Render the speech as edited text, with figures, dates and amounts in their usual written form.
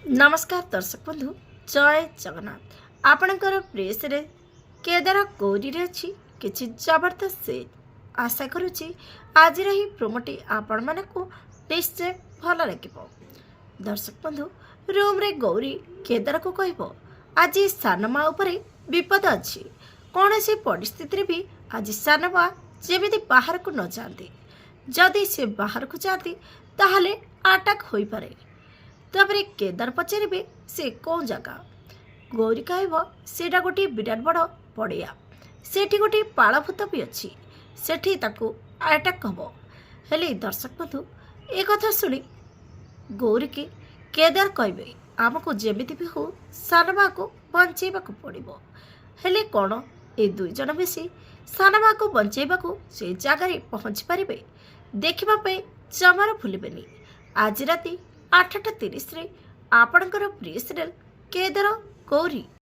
नमस्कार दर्शक बंधु जय जगन्नाथ आपणकर प्रेस रे केदार गौरी रे अछि किछि जबरदस्त से आशा करुछि आज ही प्रोमोटी आपण मानकु निश्चय भल लागिबो। दर्शक बंधु रूम रे गौरी केदार को कहबो आज सानमा उपरे विपद अछि कौन सी परिस्थिति रे भी आज सानमा जेमिति बाहर को न जाते जदि से बाहर को जाती ताहले अटैक होई पारे। तापर केदार पचारे से कौन जगह गौरी कह सेटा गोटे विराट बड़ पड़िया सेठी गोटे पालभूत भी अच्छी सेठी ताकू अटैक हम हेले दर्शक बंधु एक कथा शुणी गौरी की केदार कहे आमको जमीती भी हो सानमा को बंचेबा पड़ो हेले कौन ए दुई जन मिसी सानमा को बंचेबा से जगार पहुँची पारे देखा जमार भूलबेनी। आज राति 8:30 आपणकर प्रिय सीरियल केदार गौरी।